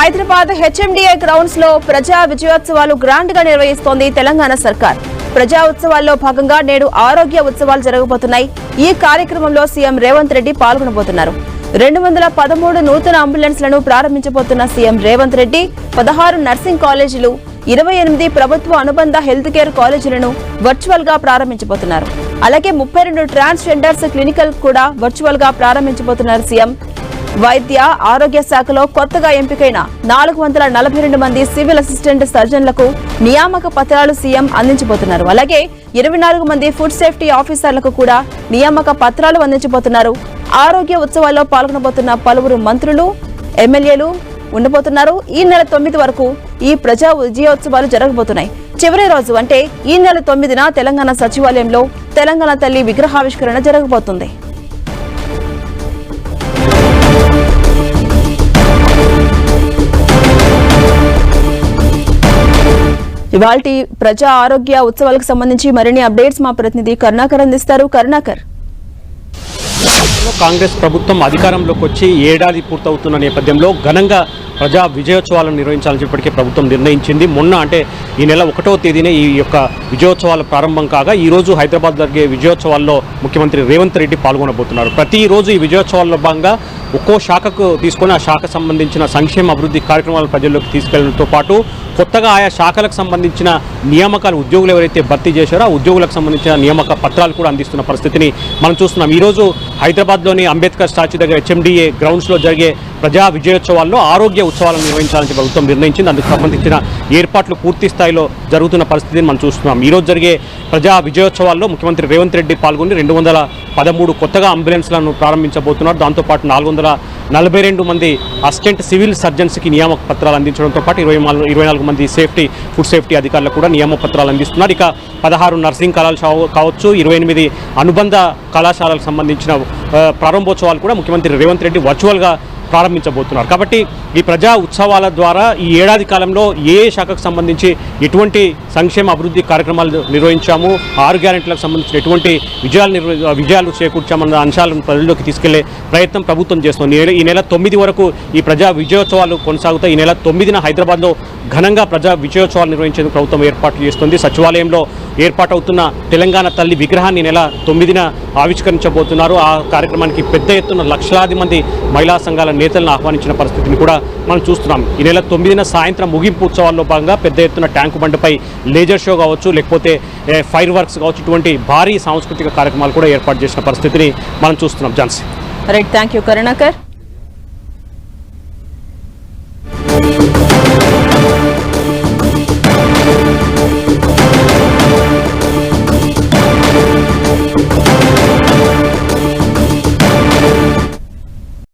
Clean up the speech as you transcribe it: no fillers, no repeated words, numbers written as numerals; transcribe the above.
Hyderabad HMDA grounds లో ప్రజా విజయోత్సవాలు grand గా నిర్వహిస్తోంది తెలంగాణ సర్కార్. ప్రజా ఉత్సవాల్లో భాగంగా నేడు ఆరోగ్య ఉత్సవాలు జరగబోతున్నాయి. ఈ కార్యక్రమంలో సీఎం రేవంత్ రెడ్డి పాల్గొనబోతున్నారు. 213 నూతన అంబులెన్స్లను ప్రారంభించబోతున్న సీఎం రేవంత్ రెడ్డి 16 నర్సింగ్ కాలేజీలు, 28 ప్రభుత్వ అనుబంధ హెల్త్ కేర్ కాలేజీలను వర్చువల్ గా ప్రారంభించబోతున్నారు. అలాగే 32 ట్రాన్స్జెండర్స్ క్లినికల్ కూడా వర్చువల్ గా ప్రారంభించబోతున్నారు సీఎం. వైద్య ఆరోగ్య శాఖలో కొత్తగా ఎంపికైన 442 మంది సివిల్ అసిస్టెంట్ సర్జన్లకు నియామక పత్రాలు సీఎం అందించబోతున్నారు. అలాగే 24 మంది ఫుడ్ సేఫ్టీ ఆఫీసర్లకు కూడా నియామక పత్రాలు అందించబోతున్నారు. ఆరోగ్య ఉత్సవాల్లో పాల్గొనబోతున్న పలువురు మంత్రులు, ఎమ్మెల్యేలు ఉండబోతున్నారు. ఈ నెల 9 వరకు ఈ ప్రజా విజయోత్సవాలు జరగబోతున్నాయి. చివరి రోజు అంటే ఈ నెల 9న తెలంగాణ సచివాలయంలో తెలంగాణ తల్లి విగ్రహావిష్కరణ జరగబోతుంది. ఇవాల్టి ప్రజా ఆరోగ్య ఉత్సవాలకు సంబంధించి మరిన్ని అప్డేట్స్ మా ప్రతినిధి కరుణాకర్ అందిస్తారు. కరుణాకర్, కాంగ్రెస్ ప్రభుత్వం అధికారంలోకి వచ్చి ఏడాది పూర్తవుతున్న నేపథ్యంలో ఘనంగా ప్రజా విజయోత్సవాలను నిర్వహించాలని చెప్పటికే ప్రభుత్వం నిర్ణయించింది. మొన్న అంటే ఈ నెల 1వ తేదీనే ఈ యొక్క విజయోత్సవాల ప్రారంభం కాగా ఈరోజు హైదరాబాద్ జరిగే విజయోత్సవాల్లో ముఖ్యమంత్రి రేవంత్ రెడ్డి పాల్గొనబోతున్నారు. ప్రతిరోజు ఈ విజయోత్సవాల్లో భాగంగా ఒక్కో శాఖకు తీసుకొని ఆ శాఖకు సంబంధించిన సంక్షేమ అభివృద్ధి కార్యక్రమాల ప్రజల్లోకి తీసుకెళ్లడంతో పాటు కొత్తగా ఆయా శాఖలకు సంబంధించిన నియామకాలు ఉద్యోగులు ఎవరైతే భర్తీ చేశారో ఆ ఉద్యోగులకు సంబంధించిన నియామక పత్రాలు కూడా అందిస్తున్న పరిస్థితిని మనం చూస్తున్నాం. ఈరోజు హైదరాబాద్లోని అంబేద్కర్ స్టాచ్యూ దగ్గర హెచ్ఎండిఏ గ్రౌండ్స్లో జరిగే ప్రజా విజయోత్సవాల్లో ఆరోగ్య ఉత్సవాలను నిర్వహించాలని ప్రభుత్వం నిర్ణయించింది. అందుకు సంబంధించిన ఏర్పాట్లు పూర్తి స్థాయిలో జరుగుతున్న పరిస్థితిని మనం చూస్తున్నాం. ఈరోజు జరిగే ప్రజా విజయోత్సవాల్లో ముఖ్యమంత్రి రేవంత్ రెడ్డి పాల్గొని 213 కొత్తగా అంబులెన్స్లను ప్రారంభించబోతున్నారు. దాంతోపాటు 442 మంది అసిస్టెంట్ సివిల్ సర్జన్స్కి నియామక పత్రాలు అందించడంతో పాటు 24 మంది ఫుడ్ సేఫ్టీ అధికారులకు కూడా నియామక పత్రాలు అందిస్తున్నారు. ఇక 16 నర్సింగ్ కళాశాలలు కావచ్చు, 28 అనుబంధ కళాశాలకు సంబంధించిన ప్రారంభోత్సవాలు కూడా ముఖ్యమంత్రి రేవంత్ రెడ్డి వర్చువల్గా ప్రారంభించబోతున్నారు. కాబట్టి ఈ ప్రజా ఉత్సవాల ద్వారా ఈ ఏడాది కాలంలో ఏ శాఖకు సంబంధించి ఎటువంటి సంక్షేమ అభివృద్ధి కార్యక్రమాలు నిర్వహించాము, 6 గ్యారెంటీలకు సంబంధించిన ఎటువంటి విజయాలు చేకూర్చామన్న అంశాలను ప్రజల్లోకి తీసుకెళ్లే ప్రయత్నం ప్రభుత్వం చేస్తుంది. ఈ నెల 9 వరకు ఈ ప్రజా విజయోత్సవాలు కొనసాగుతాయి. ఈ నెల 9న హైదరాబాద్లో ఘనంగా ప్రజా విజయోత్సవాలు నిర్వహించేందుకు ప్రభుత్వం ఏర్పాట్లు చేస్తుంది. సచివాలయంలో ఏర్పాటవుతున్న తెలంగాణ తల్లి విగ్రహాన్ని నెల 9న ఆవిష్కరించబోతున్నారు. ఆ కార్యక్రమానికి పెద్ద ఎత్తున లక్షలాది మంది మహిళా సంఘాల నేతలను ఆహ్వానించిన పరిస్థితిని కూడా మనం చూస్తున్నాం. ఈ నెల 9న సాయంత్రం ముగింపు ఉత్సవాల్లో భాగంగా పెద్ద ఎత్తున ట్యాంకు బండపై లేజర్ షో కావచ్చు, లేకపోతే ఫైర్ వర్క్స్ కావచ్చు, ఇటువంటి భారీ సాంస్కృతిక కార్యక్రమాలు కూడా ఏర్పాటు చేసిన పరిస్థితిని మనం చూస్తున్నాం. Jhansi. Right, thank you Karunakar.